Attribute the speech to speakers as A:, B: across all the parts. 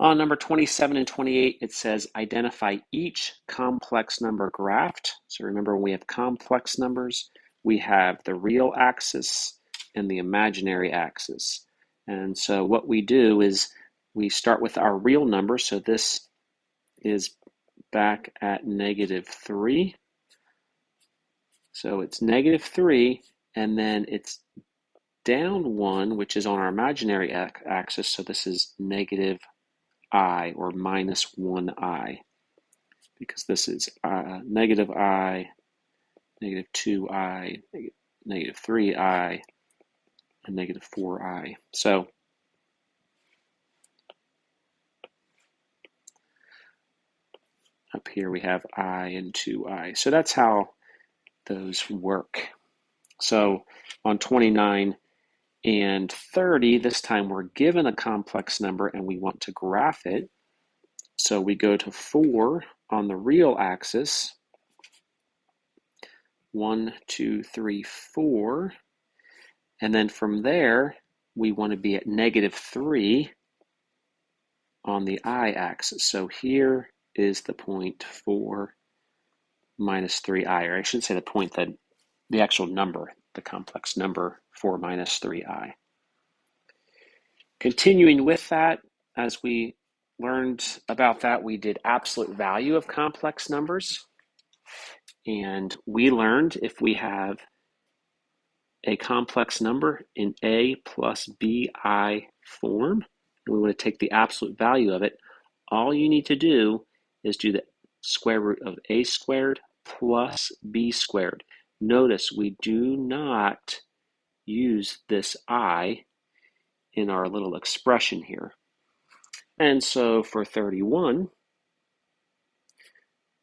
A: On number 27 and 28, it says identify each complex number graphed. So remember, when we have complex numbers, we have the real axis and the imaginary axis. And so what we do is we start with our real number. So this is back at -3. So it's -3, and then it's down 1, which is on our imaginary axis. So this is -I or -1I, because this is -I, -2I, -3I, and -4I. So up here we have I and 2I. So that's how those work. So on 29 and 30, this time we're given a complex number and we want to graph it. So we go to 4 on the real axis. 1, 2, 3, 4. And then from there, we want to be at -3 on the I-axis. So here is the point 4 minus 3I, or I should say the point that the actual number, the complex number 4 minus 3I. Continuing with that, as we learned about that, we did absolute value of complex numbers. And we learned if we have a complex number in A plus BI form, and we want to take the absolute value of it, all you need to do is do the square root of A squared plus B squared. Notice we do not use this I in our little expression here. And so for 31,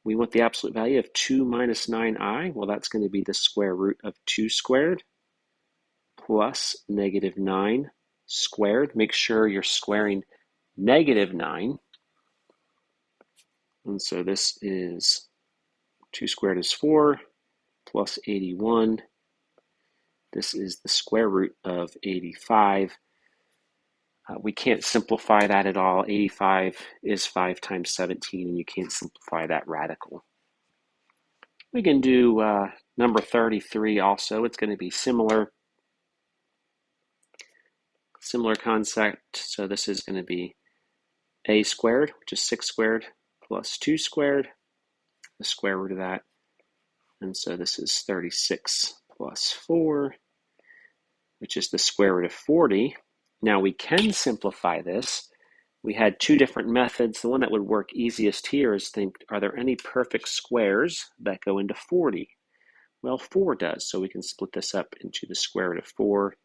A: we want the absolute value of 2 minus 9I. Well, that's going to be the square root of 2 squared plus -9 squared. Make sure you're squaring -9. And so this is 2 squared is 4 plus 81. This is the square root of 85. We can't simplify that at all. 85 is 5 times 17, and you can't simplify that radical. We can do number 33 also. It's going to be similar concept. So this is going to be A squared, which is 6 squared, plus 2 squared, the square root of that. And so this is 36 plus 4, which is the square root of 40. Now we can simplify this. We had two different methods. The one that would work easiest here is think, are there any perfect squares that go into 40? Well, 4 does, so we can split this up into the square root of 4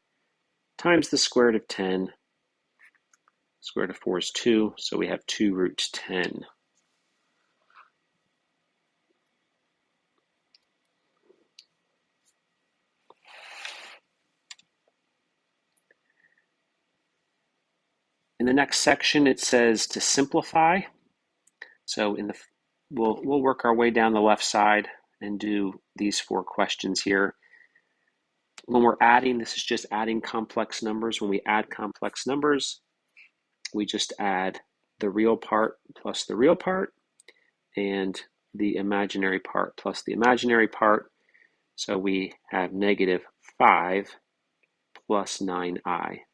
A: times the square root of 10. Square root of 4 is 2, so we have 2 root 10. In the next section, it says to simplify. So we'll work our way down the left side and do these 4 questions here. When we're adding, this is just adding complex numbers. When we add complex numbers, we just add the real part plus the real part and the imaginary part plus the imaginary part. So we have -5 plus 9I.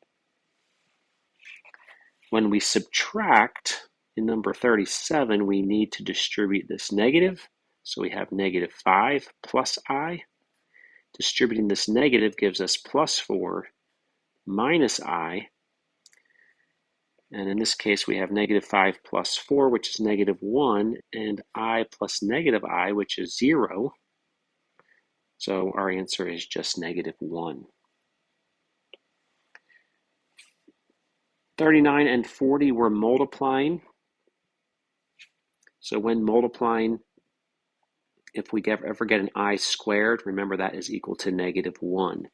A: When we subtract in number 37, we need to distribute this negative. So we have -5 plus I. Distributing this negative gives us +4 minus I. And in this case, we have -5 plus 4, which is -1, and I plus -I, which is 0. So our answer is just -1. 39 and 40 we're multiplying. So when multiplying, if we ever get an I squared, remember that is equal to -1.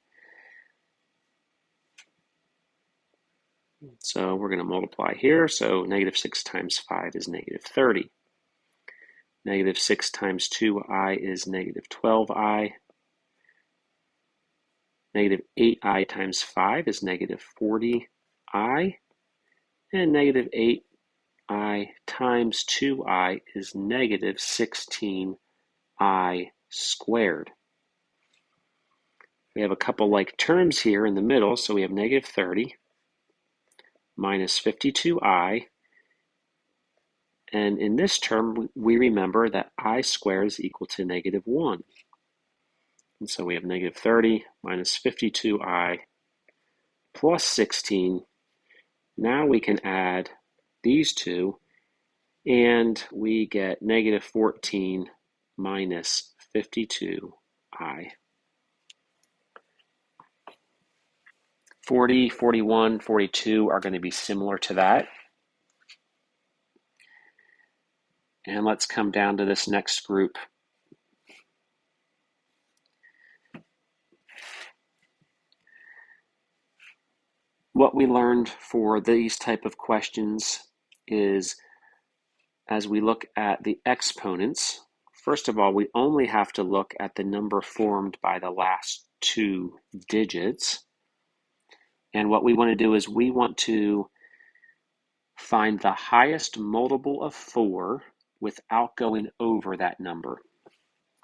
A: So we're going to multiply here. So -6 times 5 is -30. -6 times 2I is -12I. -8I times 5 is -40I. And -8 I times 2i is negative 16i squared. We have a couple like terms here in the middle, so we have negative 30 minus 52i. And in this term, we remember that I squared is equal to negative 1. And so we have negative 30 minus 52i plus 16. Now we can add these two, and we get negative 14 minus 52i. 40, 41, 42 are going to be similar to that. And let's come down to this next group. What we learned for these type of questions is, as we look at the exponents, first of all, we only have to look at the number formed by the last two digits. And what we want to do is we want to find the highest multiple of 4 without going over that number.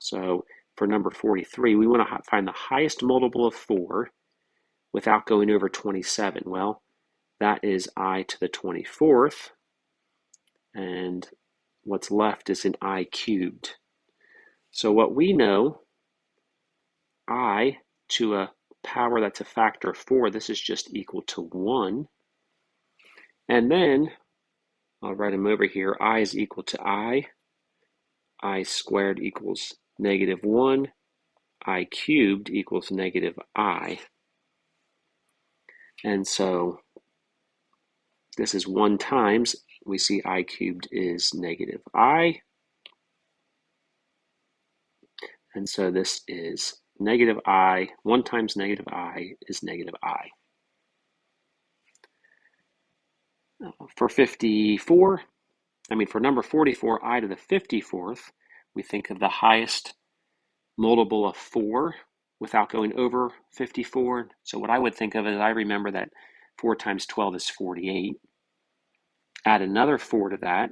A: So for number 43, we want to find the highest multiple of 4 without going over 27. Well, that is I to the 24th, and what's left is an I cubed. So what we know, I to a power that's a factor of 4, this is just equal to 1. And then, I'll write them over here, I is equal to I squared equals negative 1, I cubed equals negative I. And so this is 1 times, we see I cubed is negative I. And so this is negative I, 1 times negative I is negative I. For number 44, I to the 54th, we think of the highest multiple of 4 without going over 54. So what I would think of is, I remember that 4 times 12 is 48. Add another 4 to that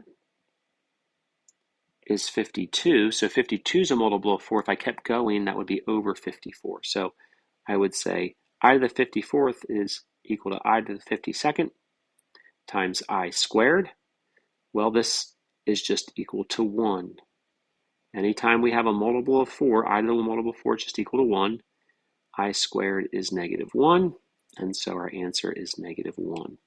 A: is 52. So 52 is a multiple of 4. If I kept going, that would be over 54. So I would say I to the 54th is equal to I to the 52nd times I squared. Well, this is just equal to 1. Anytime we have a multiple of 4, I to the multiple of 4 is just equal to 1. I squared is negative 1, and so our answer is negative 1.